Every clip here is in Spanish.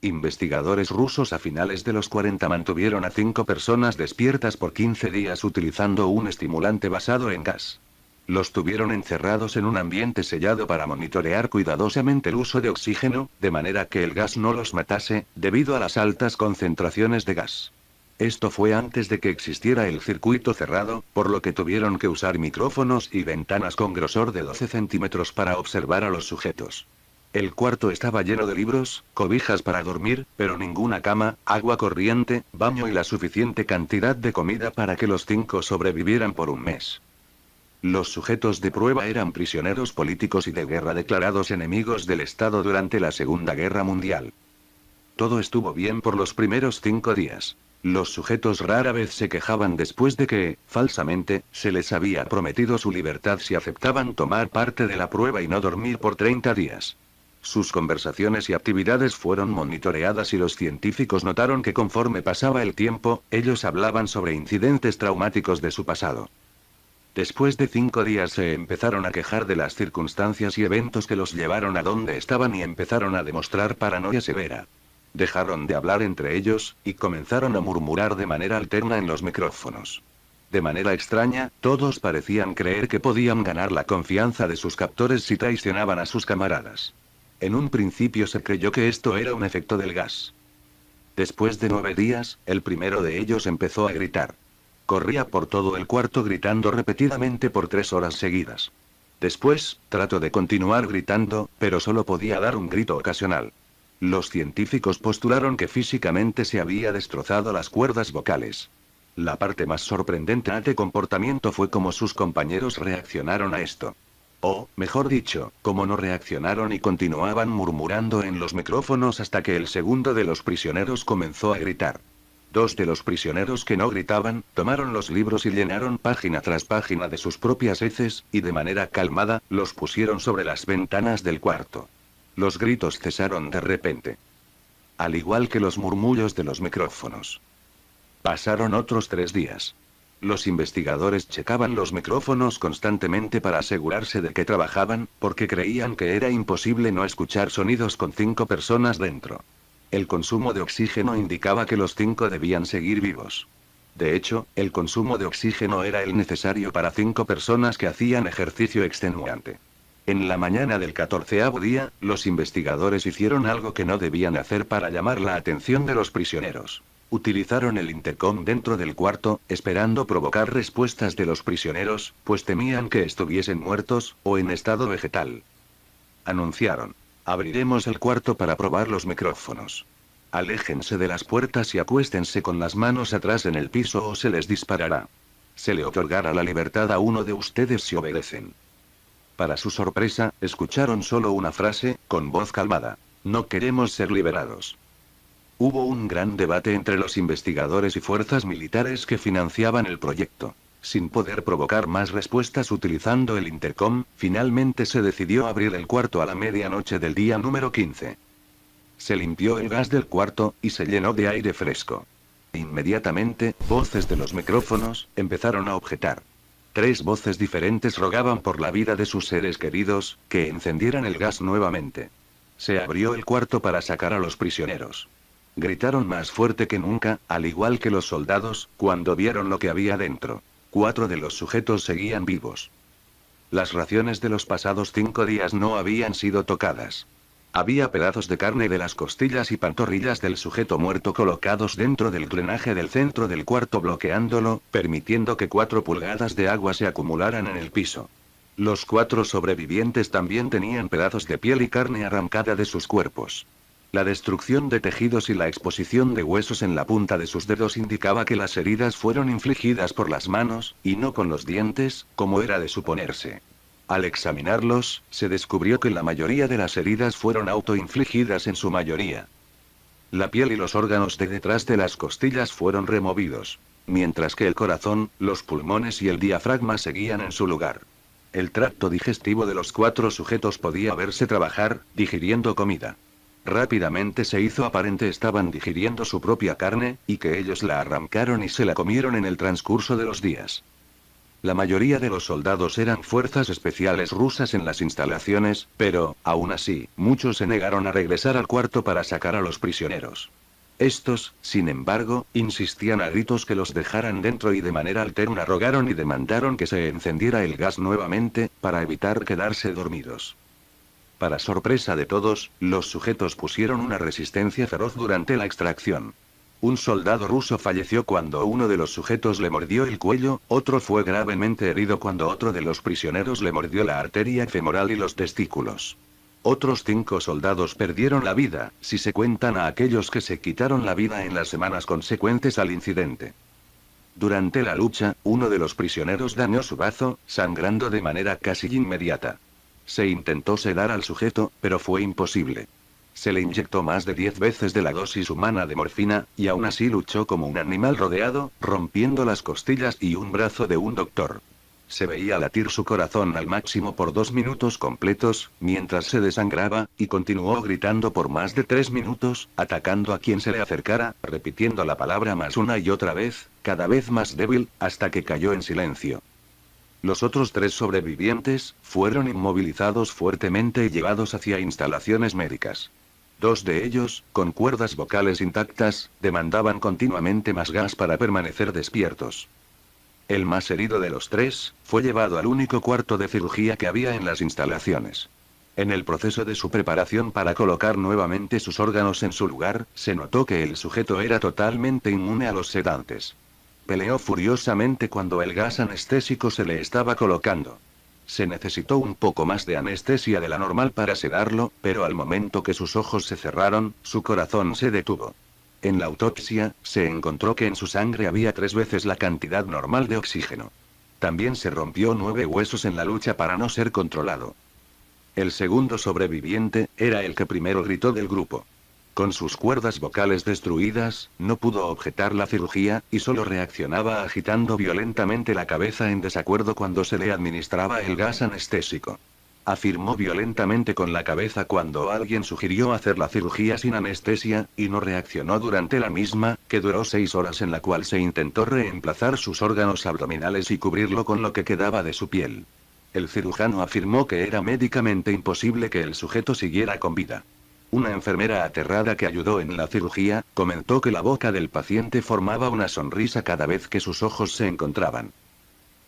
Investigadores rusos a finales de los 40 mantuvieron a 5 personas despiertas por 15 días utilizando un estimulante basado en gas. Los tuvieron encerrados en un ambiente sellado para monitorear cuidadosamente el uso de oxígeno, de manera que el gas no los matase, debido a las altas concentraciones de gas. Esto fue antes de que existiera el circuito cerrado, por lo que tuvieron que usar micrófonos y ventanas con grosor de 12 centímetros para observar a los sujetos. El cuarto estaba lleno de libros, cobijas para dormir, pero ninguna cama, agua corriente, baño y la suficiente cantidad de comida para que los 5 sobrevivieran por un mes. Los sujetos de prueba eran prisioneros políticos y de guerra declarados enemigos del Estado durante la Segunda Guerra Mundial. Todo estuvo bien por los primeros 5 días. Los sujetos rara vez se quejaban después de que, falsamente, se les había prometido su libertad si aceptaban tomar parte de la prueba y no dormir por 30 días. Sus conversaciones y actividades fueron monitoreadas y los científicos notaron que conforme pasaba el tiempo, ellos hablaban sobre incidentes traumáticos de su pasado. Después de 5 días se empezaron a quejar de las circunstancias y eventos que los llevaron a donde estaban y empezaron a demostrar paranoia severa. Dejaron de hablar entre ellos, y comenzaron a murmurar de manera alterna en los micrófonos. De manera extraña, todos parecían creer que podían ganar la confianza de sus captores si traicionaban a sus camaradas. En un principio se creyó que esto era un efecto del gas. Después de 9 días, el primero de ellos empezó a gritar. Corría por todo el cuarto gritando repetidamente por 3 horas seguidas. Después, trató de continuar gritando, pero solo podía dar un grito ocasional. Los científicos postularon que físicamente se había destrozado las cuerdas vocales. La parte más sorprendente de este comportamiento fue cómo sus compañeros reaccionaron a esto. O, mejor dicho, cómo no reaccionaron y continuaban murmurando en los micrófonos hasta que el segundo de los prisioneros comenzó a gritar. 2 de los prisioneros que no gritaban, tomaron los libros y llenaron página tras página de sus propias heces, y de manera calmada, los pusieron sobre las ventanas del cuarto. Los gritos cesaron de repente. Al igual que los murmullos de los micrófonos. Pasaron otros 3 días. Los investigadores checaban los micrófonos constantemente para asegurarse de que trabajaban, porque creían que era imposible no escuchar sonidos con 5 personas dentro. El consumo de oxígeno indicaba que los 5 debían seguir vivos. De hecho, el consumo de oxígeno era el necesario para 5 personas que hacían ejercicio extenuante. En la mañana del 14º día, los investigadores hicieron algo que no debían hacer para llamar la atención de los prisioneros. Utilizaron el intercom dentro del cuarto, esperando provocar respuestas de los prisioneros, pues temían que estuviesen muertos, o en estado vegetal. Anunciaron: abriremos el cuarto para probar los micrófonos. Aléjense de las puertas y acuéstense con las manos atrás en el piso o se les disparará. Se le otorgará la libertad a uno de ustedes si obedecen. Para su sorpresa, escucharon solo una frase, con voz calmada: no queremos ser liberados. Hubo un gran debate entre los investigadores y fuerzas militares que financiaban el proyecto. Sin poder provocar más respuestas utilizando el intercom, finalmente se decidió abrir el cuarto a la medianoche del día número 15. Se limpió el gas del cuarto, y se llenó de aire fresco. Inmediatamente, voces de los micrófonos empezaron a objetar. 3 voces diferentes rogaban por la vida de sus seres queridos, que encendieran el gas nuevamente. Se abrió el cuarto para sacar a los prisioneros. Gritaron más fuerte que nunca, al igual que los soldados, cuando vieron lo que había dentro. 4 de los sujetos seguían vivos. Las raciones de los pasados 5 días no habían sido tocadas. Había pedazos de carne de las costillas y pantorrillas del sujeto muerto colocados dentro del drenaje del centro del cuarto, bloqueándolo, permitiendo que 4 pulgadas de agua se acumularan en el piso. Los 4 sobrevivientes también tenían pedazos de piel y carne arrancada de sus cuerpos. La destrucción de tejidos y la exposición de huesos en la punta de sus dedos indicaba que las heridas fueron infligidas por las manos, y no con los dientes, como era de suponerse. Al examinarlos, se descubrió que la mayoría de las heridas fueron autoinfligidas en su mayoría. La piel y los órganos de detrás de las costillas fueron removidos. Mientras que el corazón, los pulmones y el diafragma seguían en su lugar. El tracto digestivo de los 4 sujetos podía verse trabajar, digiriendo comida. Rápidamente se hizo aparente estaban digiriendo su propia carne, y que ellos la arrancaron y se la comieron en el transcurso de los días. La mayoría de los soldados eran fuerzas especiales rusas en las instalaciones, pero, aún así, muchos se negaron a regresar al cuarto para sacar a los prisioneros. Estos, sin embargo, insistían a gritos que los dejaran dentro y de manera alterna rogaron y demandaron que se encendiera el gas nuevamente, para evitar quedarse dormidos. Para sorpresa de todos, los sujetos pusieron una resistencia feroz durante la extracción. Un soldado ruso falleció cuando uno de los sujetos le mordió el cuello, otro fue gravemente herido cuando otro de los prisioneros le mordió la arteria femoral y los testículos. Otros 5 soldados perdieron la vida, si se cuentan a aquellos que se quitaron la vida en las semanas consecuentes al incidente. Durante la lucha, uno de los prisioneros dañó su bazo, sangrando de manera casi inmediata. Se intentó sedar al sujeto, pero fue imposible. Se le inyectó más de 10 veces de la dosis humana de morfina, y aún así luchó como un animal rodeado, rompiendo las costillas y un brazo de un doctor. Se veía latir su corazón al máximo por 2 minutos completos, mientras se desangraba, y continuó gritando por más de 3 minutos, atacando a quien se le acercara, repitiendo la palabra más una y otra vez, cada vez más débil, hasta que cayó en silencio. Los otros 3 sobrevivientes, fueron inmovilizados fuertemente y llevados hacia instalaciones médicas. 2 de ellos, con cuerdas vocales intactas, demandaban continuamente más gas para permanecer despiertos. El más herido de los 3, fue llevado al único cuarto de cirugía que había en las instalaciones. En el proceso de su preparación para colocar nuevamente sus órganos en su lugar, se notó que el sujeto era totalmente inmune a los sedantes. Peleó furiosamente cuando el gas anestésico se le estaba colocando. Se necesitó un poco más de anestesia de la normal para sedarlo, pero al momento que sus ojos se cerraron, su corazón se detuvo. En la autopsia, se encontró que en su sangre había 3 veces la cantidad normal de oxígeno. También se rompió 9 huesos en la lucha para no ser controlado. El segundo sobreviviente, era el que primero gritó del grupo. Con sus cuerdas vocales destruidas, no pudo objetar la cirugía, y solo reaccionaba agitando violentamente la cabeza en desacuerdo cuando se le administraba el gas anestésico. Afirmó violentamente con la cabeza cuando alguien sugirió hacer la cirugía sin anestesia, y no reaccionó durante la misma, que duró 6 horas en la cual se intentó reemplazar sus órganos abdominales y cubrirlo con lo que quedaba de su piel. El cirujano afirmó que era médicamente imposible que el sujeto siguiera con vida. Una enfermera aterrada que ayudó en la cirugía, comentó que la boca del paciente formaba una sonrisa cada vez que sus ojos se encontraban.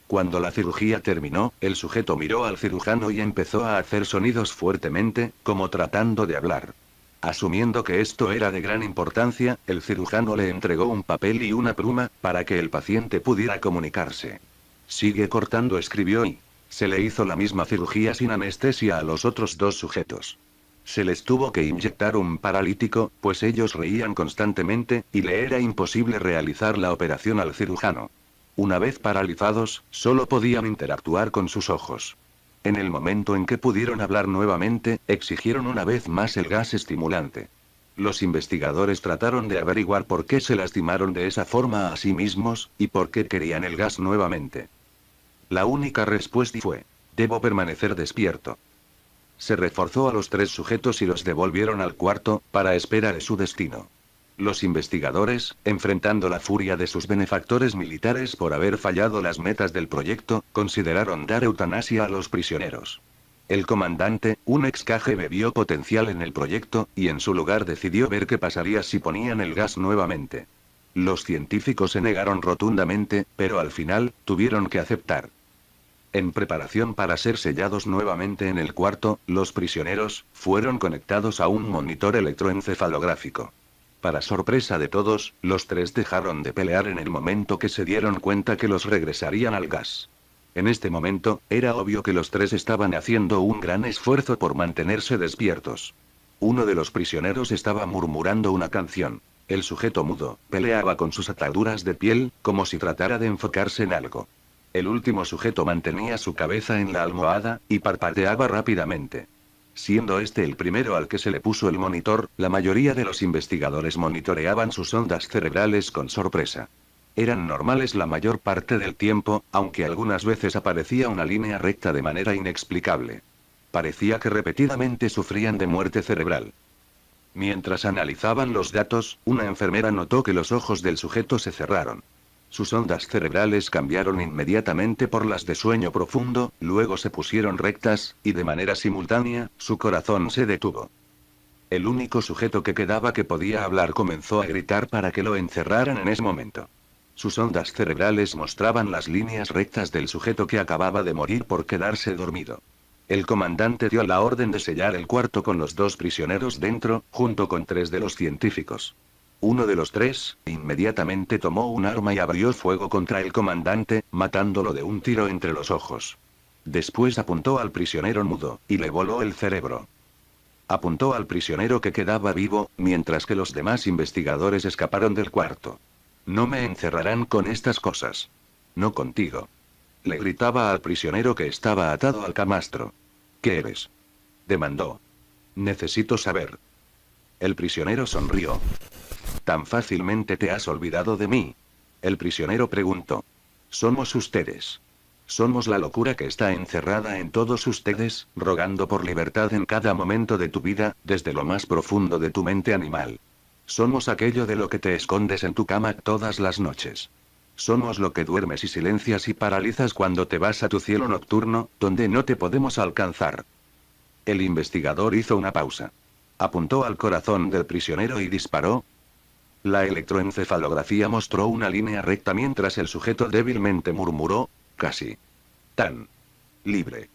Cuando la cirugía terminó, el sujeto miró al cirujano y empezó a hacer sonidos fuertemente, como tratando de hablar. Asumiendo que esto era de gran importancia, el cirujano le entregó un papel y una pluma, para que el paciente pudiera comunicarse. Sigue cortando, escribió y se le hizo la misma cirugía sin anestesia a los otros 2 sujetos. Se les tuvo que inyectar un paralítico, pues ellos reían constantemente, y le era imposible realizar la operación al cirujano. Una vez paralizados, solo podían interactuar con sus ojos. En el momento en que pudieron hablar nuevamente, exigieron una vez más el gas estimulante. Los investigadores trataron de averiguar por qué se lastimaron de esa forma a sí mismos, y por qué querían el gas nuevamente. La única respuesta fue: debo permanecer despierto. Se reforzó a los 3 sujetos y los devolvieron al cuarto, para esperar su destino. Los investigadores, enfrentando la furia de sus benefactores militares por haber fallado las metas del proyecto, consideraron dar eutanasia a los prisioneros. El comandante, un ex KGB, vio potencial en el proyecto, y en su lugar decidió ver qué pasaría si ponían el gas nuevamente. Los científicos se negaron rotundamente, pero al final, tuvieron que aceptar. En preparación para ser sellados nuevamente en el cuarto, los prisioneros fueron conectados a un monitor electroencefalográfico. Para sorpresa de todos, los 3 dejaron de pelear en el momento que se dieron cuenta que los regresarían al gas. En este momento, era obvio que los 3 estaban haciendo un gran esfuerzo por mantenerse despiertos. Uno de los prisioneros estaba murmurando una canción. El sujeto mudo peleaba con sus ataduras de piel, como si tratara de enfocarse en algo. El último sujeto mantenía su cabeza en la almohada, y parpadeaba rápidamente. Siendo este el primero al que se le puso el monitor, la mayoría de los investigadores monitoreaban sus ondas cerebrales con sorpresa. Eran normales la mayor parte del tiempo, aunque algunas veces aparecía una línea recta de manera inexplicable. Parecía que repetidamente sufrían de muerte cerebral. Mientras analizaban los datos, una enfermera notó que los ojos del sujeto se cerraron. Sus ondas cerebrales cambiaron inmediatamente por las de sueño profundo, luego se pusieron rectas, y de manera simultánea, su corazón se detuvo. El único sujeto que quedaba que podía hablar comenzó a gritar para que lo encerraran en ese momento. Sus ondas cerebrales mostraban las líneas rectas del sujeto que acababa de morir por quedarse dormido. El comandante dio la orden de sellar el cuarto con los 2 prisioneros dentro, junto con 3 de los científicos. Uno de los 3, inmediatamente tomó un arma y abrió fuego contra el comandante, matándolo de un tiro entre los ojos. Después apuntó al prisionero mudo, y le voló el cerebro. Apuntó al prisionero que quedaba vivo, mientras que los demás investigadores escaparon del cuarto. No me encerrarán con estas cosas. No contigo. Le gritaba al prisionero que estaba atado al camastro. ¿Qué eres? Demandó. Necesito saber. El prisionero sonrió. ¿Tan fácilmente te has olvidado de mí? El prisionero preguntó. Somos ustedes. Somos la locura que está encerrada en todos ustedes, rogando por libertad en cada momento de tu vida, desde lo más profundo de tu mente animal. Somos aquello de lo que te escondes en tu cama todas las noches. Somos lo que duermes y silencias y paralizas cuando te vas a tu cielo nocturno, donde no te podemos alcanzar. El investigador hizo una pausa. Apuntó al corazón del prisionero y disparó. La electroencefalografía mostró una línea recta mientras el sujeto débilmente murmuró, casi. Tan libre.